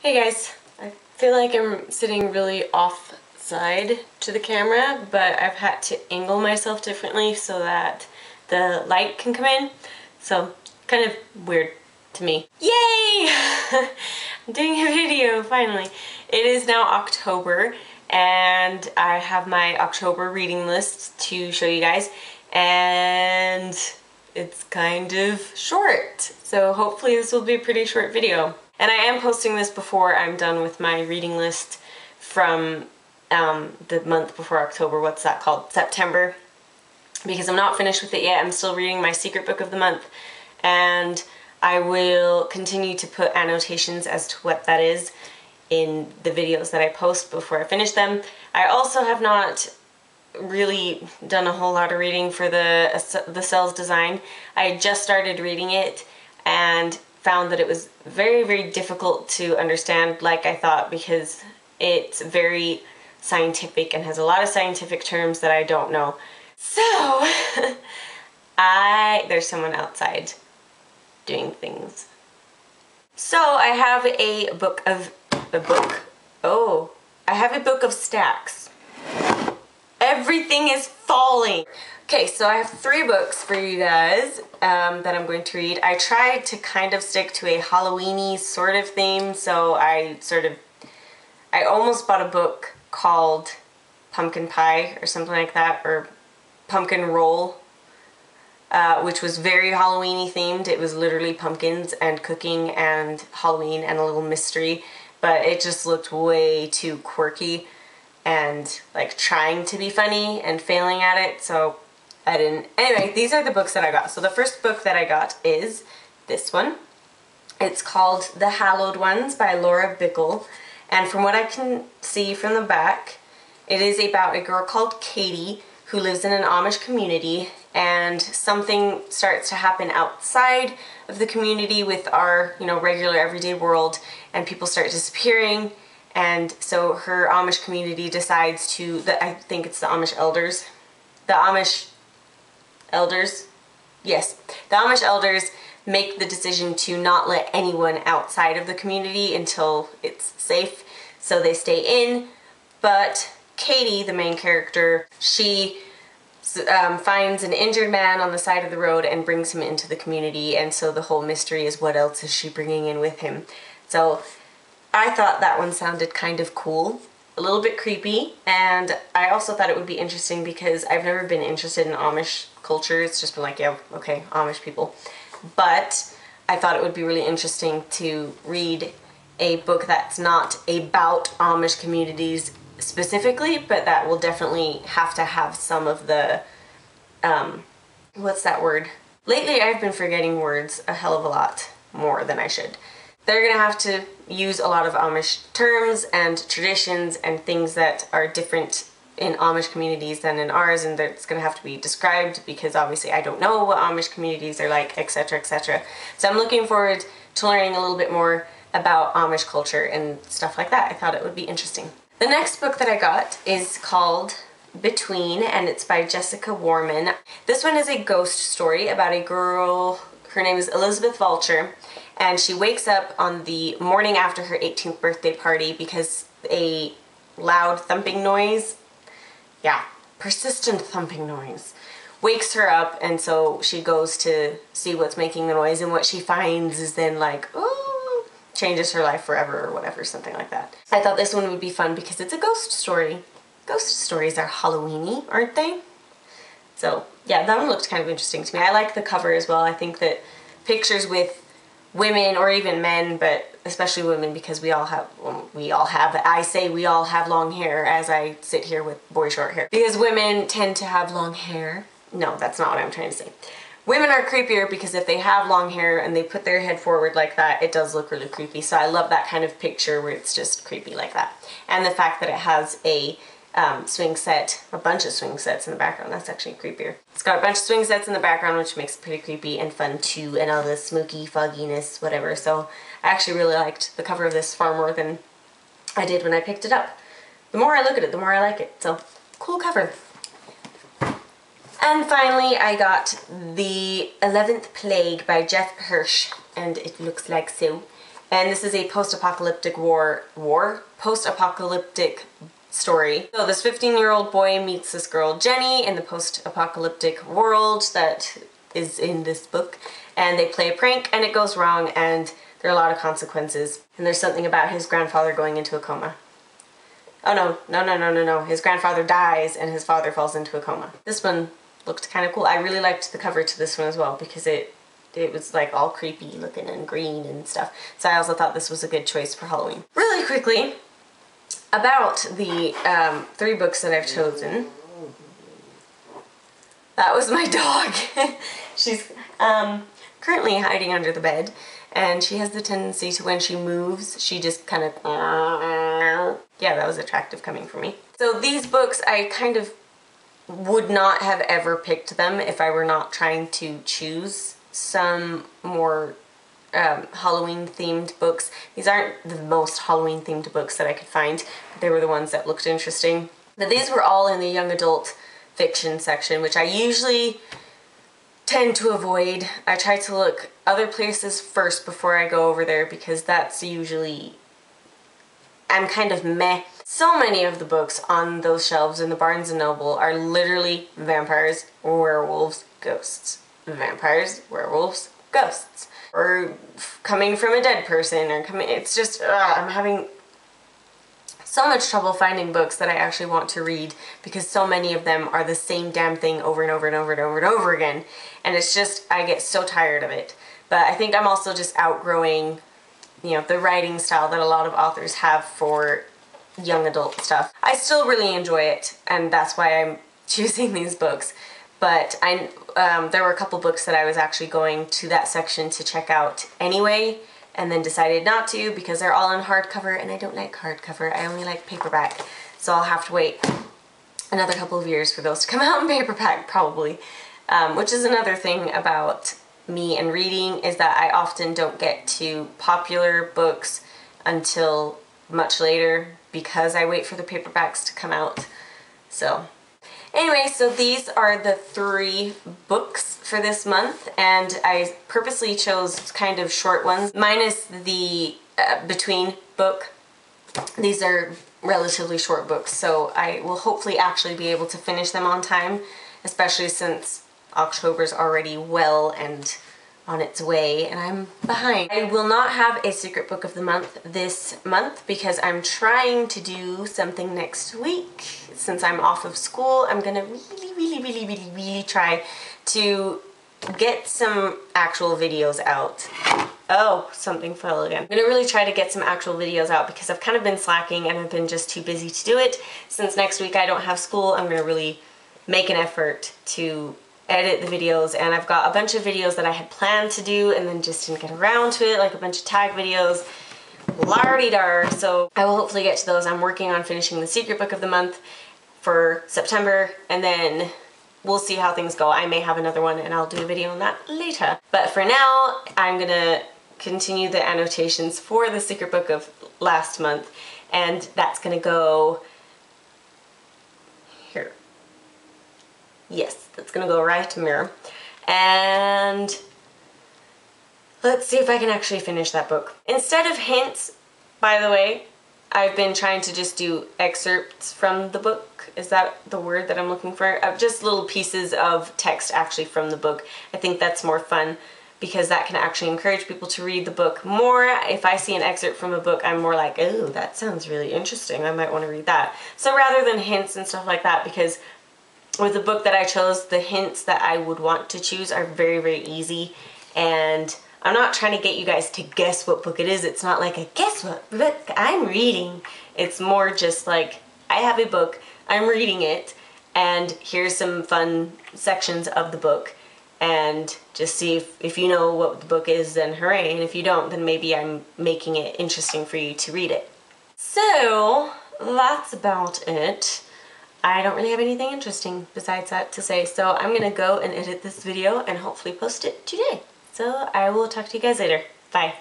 Hey guys, I feel like I'm sitting really offside to the camera, but I've had to angle myself differently so that the light can come in. So, kind of weird to me. Yay! I'm doing a video, finally. It is now October, and I have my October reading list to show you guys, and it's kind of short. So hopefully this will be a pretty short video. And I am posting this before I'm done with my reading list from the month before October. What's that called? September. Because I'm not finished with it yet. I'm still reading my secret book of the month. And I will continue to put annotations as to what that is in the videos that I post before I finish them. I also have not really done a whole lot of reading for the Cells design. I had just started reading it and found that it was very, very difficult to understand like I thought, because it's very scientific and has a lot of scientific terms that I don't know. So there's someone outside doing things. So I have a book of stacks. Everything is falling. Okay, so I have 3 books for you guys that I'm going to read. I tried to kind of stick to a Halloween-y sort of theme, so I almost bought a book called Pumpkin Pie or something like that, or Pumpkin Roll, which was very Halloween-y themed. It was literally pumpkins and cooking and Halloween and a little mystery, but it just looked way too quirky and like trying to be funny and failing at it, so I didn't. Anyway, these are the books that I got. So the first book that I got is this one. It's called The Hallowed Ones by Bickle, and from what I can see from the back, it is about a girl called Katie who lives in an Amish community, and something starts to happen outside of the community with our, regular everyday world, and people start disappearing. And so her Amish community decides to, I think it's the Amish elders. The Amish elders? Yes. The Amish elders make the decision to not let anyone outside of the community until it's safe. So they stay in. But Katie, the main character, she finds an injured man on the side of the road and brings him into the community. And so the whole mystery is, what else is she bringing in with him? So I thought that one sounded kind of cool, a little bit creepy, and I also thought it would be interesting because I've never been interested in Amish culture. It's just been like, yeah, okay, Amish people. But I thought it would be really interesting to read a book that's not about Amish communities specifically, but that will definitely have to have some of the, what's that word? Lately I've been forgetting words a hell of a lot more than I should. They're going to have to use a lot of Amish terms and traditions and things that are different in Amish communities than in ours, and it's going to have to be described because obviously I don't know what Amish communities are like, etc., etc. So I'm looking forward to learning a little bit more about Amish culture and stuff like that. I thought it would be interesting. The next book that I got is called Between, and it's by Jessica Warman. This one is a ghost story about a girl. Her name is Elizabeth Vulture, and she wakes up on the morning after her 18th birthday party because a loud thumping noise, persistent thumping noise, wakes her up, and so she goes to see what's making the noise, and what she finds is then like, oh, changes her life forever or whatever, something like that. I thought this one would be fun because it's a ghost story. Ghost stories are Halloween-y, aren't they? So yeah, that one looked kind of interesting to me. I like the cover as well. I think that pictures with women, or even men, but especially women, because we all have long hair as I sit here with boy short hair. Because women tend to have long hair. No, that's not what I'm trying to say. Women are creepier because if they have long hair and they put their head forward like that, it does look really creepy. So I love that kind of picture where it's just creepy like that. And the fact that it has a swing set, a bunch of swing sets in the background, that's actually creepier. It's got a bunch of swing sets in the background, which makes it pretty creepy and fun too, and all the smoky fogginess, whatever. So I actually really liked the cover of this far more than I did when I picked it up. The more I look at it, the more I like it. So, cool cover. And finally I got The 11th Plague by Hirsch, and it looks like so. And this is a post-apocalyptic post-apocalyptic story. So this 15-year-old boy meets this girl Jenny in the post-apocalyptic world that is in this book, and they play a prank and it goes wrong and there are a lot of consequences. And there's something about his grandfather going into a coma. Oh no. His grandfather dies and his father falls into a coma. This one looked kind of cool. I really liked the cover to this one as well because it was like all creepy looking and green and stuff. So I also thought this was a good choice for Halloween. Really quickly, about the 3 books that I've chosen. That was my dog. She's currently hiding under the bed, and she has the tendency to, when she moves, she just kind of, yeah, that was attractive coming from me. So these books, I kind of would not have ever picked them if I were not trying to choose some more Halloween themed books. These aren't the most Halloween themed books that I could find, but they were the ones that looked interesting. But these were all in the young adult fiction section, which I usually tend to avoid. I try to look other places first before I go over there because that's usually, I'm kind of meh. So many of the books on those shelves in the Barnes & Noble are literally vampires, werewolves, ghosts. Vampires, werewolves, ghosts. Or coming from a dead person, or coming, it's just, I'm having so much trouble finding books that I actually want to read because so many of them are the same damn thing over and over and over and over and over again. And it's just, I get so tired of it. But I think I'm also just outgrowing, you know, the writing style that a lot of authors have for young adult stuff. I still really enjoy it, and that's why I'm choosing these books. But there were a couple books that I was actually going to that section to check out anyway, and then decided not to because they're all in hardcover, and I don't like hardcover. I only like paperback. So I'll have to wait another couple of years for those to come out in paperback, probably. Which is another thing about me and reading, is that I often don't get to popular books until much later because I wait for the paperbacks to come out. So anyway, so these are the 3 books for this month, and I purposely chose kind of short ones, minus the between book. These are relatively short books, so I will hopefully actually be able to finish them on time, especially since October's already well and on its way and I'm behind. I will not have a secret book of the month this month because I'm trying to do something next week. Since I'm off of school, I'm gonna really try to get some actual videos out. Oh, something fell again. I'm gonna really try to get some actual videos out because I've kind of been slacking and I've been just too busy to do it. Since next week I don't have school, I'm gonna really make an effort to edit the videos, and I've got a bunch of videos that I had planned to do and then just didn't get around to it, like a bunch of tag videos, la-di-dar. So I will hopefully get to those. I'm working on finishing the secret book of the month for September, and then we'll see how things go. I may have another one and I'll do a video on that later. But for now, I'm gonna continue the annotations for the secret book of last month, and that's gonna go here. Yes, that's gonna go right to mirror. And let's see if I can actually finish that book. Instead of hints, by the way, I've been trying to just do excerpts from the book. Is that the word that I'm looking for? Just little pieces of text actually from the book. I think that's more fun because that can actually encourage people to read the book more. If I see an excerpt from a book, I'm more like, oh, that sounds really interesting. I might want to read that. So rather than hints and stuff like that, because with the book that I chose, the hints that I would want to choose are very easy, and I'm not trying to get you guys to guess what book it is. It's not like a guess what book I'm reading. It's more just like, I have a book, I'm reading it, and here's some fun sections of the book, and just see if you know what the book is, then hooray, and if you don't, then maybe I'm making it interesting for you to read it. So that's about it. I don't really have anything interesting besides that to say, so I'm gonna go and edit this video and hopefully post it today. So I will talk to you guys later. Bye.